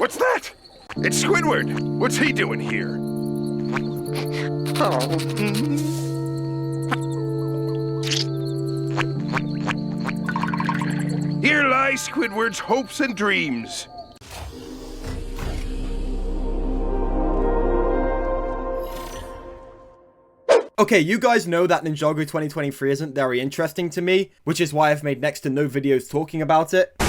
What's that? It's Squidward. What's he doing here? Here lie Squidward's hopes and dreams. Okay, you guys know that Ninjago 2023 isn't very interesting to me, which is why I've made next to no videos talking about it. No,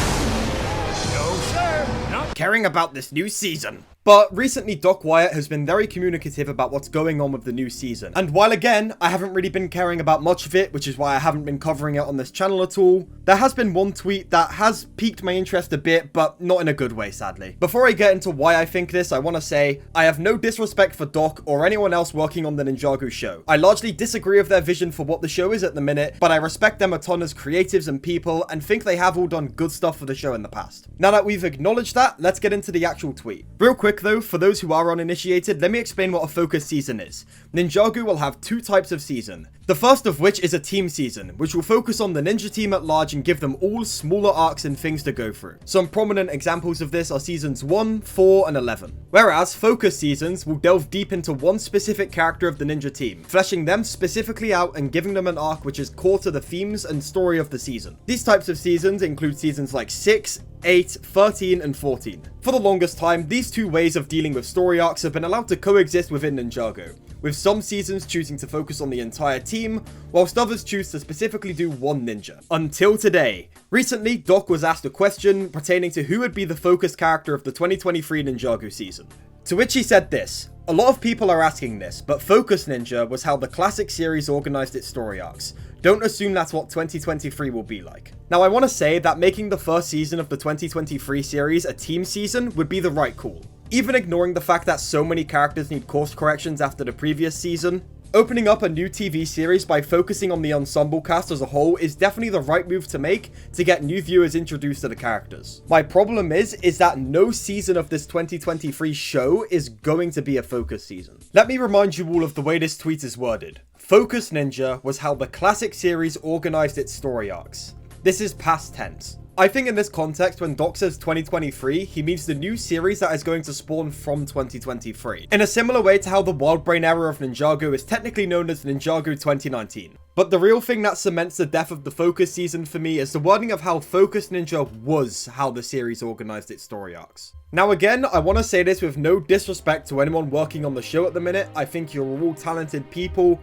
sir. Not Caring about this new season. But recently Doc Wyatt has been very communicative about what's going on with the new season. And while again, I haven't really been caring about much of it, which is why I haven't been covering it on this channel at all, there has been one tweet that has piqued my interest a bit, but not in a good way, sadly. Before I get into why I think this, I want to say, I have no disrespect for Doc or anyone else working on the Ninjago show. I largely disagree with their vision for what the show is at the minute, but I respect them a ton as creatives and people, and think they have all done good stuff for the show in the past. Now that we've acknowledged that, let's get into the actual tweet. Real quick though, for those who are uninitiated, let me explain what a focus season is. Ninjago will have two types of season. The first of which is a team season, which will focus on the ninja team at large and give them all smaller arcs and things to go through. Some prominent examples of this are seasons 1, 4, and 11. Whereas focus seasons will delve deep into one specific character of the ninja team, fleshing them specifically out and giving them an arc which is core to the themes and story of the season. These types of seasons include seasons like 6, 8, 13, and 14. For the longest time, these two ways of dealing with story arcs have been allowed to coexist within Ninjago, with some seasons choosing to focus on the entire team, whilst others choose to specifically do one ninja. Until today. Recently, Doc was asked a question pertaining to who would be the focus character of the 2023 Ninjago season. To which he said this: "A lot of people are asking this, but Focus Ninja was how the classic series organized its story arcs. Don't assume that's what 2023 will be like." Now I want to say that making the first season of the 2023 series a team season would be the right call. Even ignoring the fact that so many characters need course corrections after the previous season, opening up a new TV series by focusing on the ensemble cast as a whole is definitely the right move to make to get new viewers introduced to the characters. My problem is that no season of this 2023 show is going to be a focus season. Let me remind you all of the way this tweet is worded. Focus Ninja was how the classic series organized its story arcs. This is past tense. I think in this context, when Doc says 2023, he means the new series that is going to spawn from 2023. In a similar way to how the Wild Brain era of Ninjago is technically known as Ninjago 2019. But the real thing that cements the death of the Focus season for me is the wording of how Focus Ninja was how the series organized its story arcs. Now again, I want to say this with no disrespect to anyone working on the show at the minute. I think you're all talented people,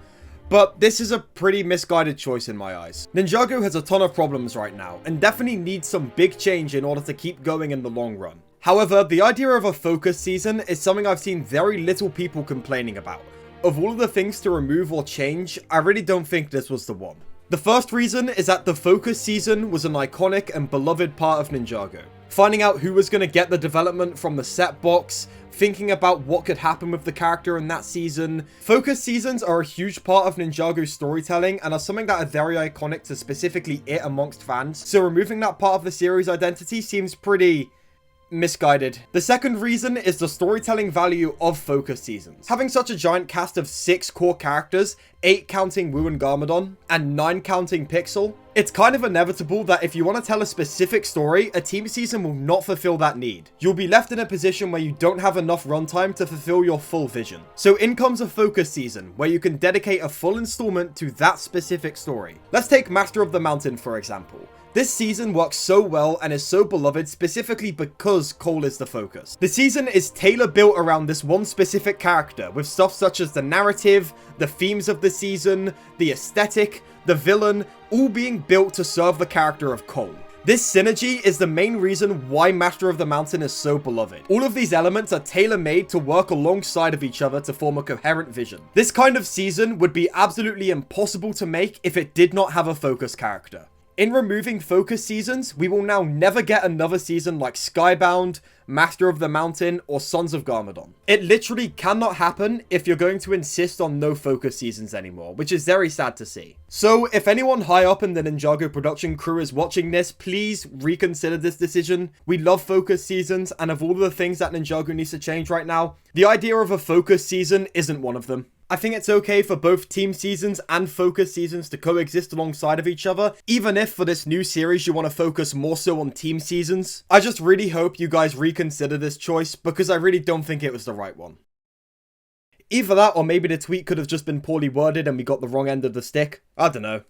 but this is a pretty misguided choice in my eyes. Ninjago has a ton of problems right now, and definitely needs some big change in order to keep going in the long run. However, the idea of a focus season is something I've seen very little people complaining about. Of all of the things to remove or change, I really don't think this was the one. The first reason is that the focus season was an iconic and beloved part of Ninjago. Finding out who was going to get the development from the set box, thinking about what could happen with the character in that season. Focus seasons are a huge part of Ninjago's storytelling and are something that are very iconic to specifically it amongst fans, so removing that part of the series identity seems pretty misguided. The second reason is the storytelling value of focus seasons. Having such a giant cast of 6 core characters, 8 counting Wu and Garmadon, and 9 counting Pixel, it's kind of inevitable that if you want to tell a specific story, a team season will not fulfill that need. You'll be left in a position where you don't have enough runtime to fulfill your full vision. So in comes a focus season, where you can dedicate a full installment to that specific story. Let's take Master of the Mountain for example. This season works so well and is so beloved specifically because Cole is the focus. The season is tailor-built around this one specific character, with stuff such as the narrative, the themes of the season, the aesthetic, the villain, all being built to serve the character of Cole. This synergy is the main reason why Master of the Mountain is so beloved. All of these elements are tailor-made to work alongside of each other to form a coherent vision. This kind of season would be absolutely impossible to make if it did not have a focus character. In removing focus seasons, we will now never get another season like Skybound, Master of the Mountain, or Sons of Garmadon. It literally cannot happen if you're going to insist on no focus seasons anymore, which is very sad to see. So if anyone high up in the Ninjago production crew is watching this, please reconsider this decision. We love focus seasons, and of all the things that Ninjago needs to change right now, the idea of a focus season isn't one of them. I think it's okay for both team seasons and focus seasons to coexist alongside of each other, even if for this new series you want to focus more so on team seasons. I just really hope you guys reconsider this choice, because I really don't think it was the right one. Either that, or maybe the tweet could have just been poorly worded and we got the wrong end of the stick. I don't know.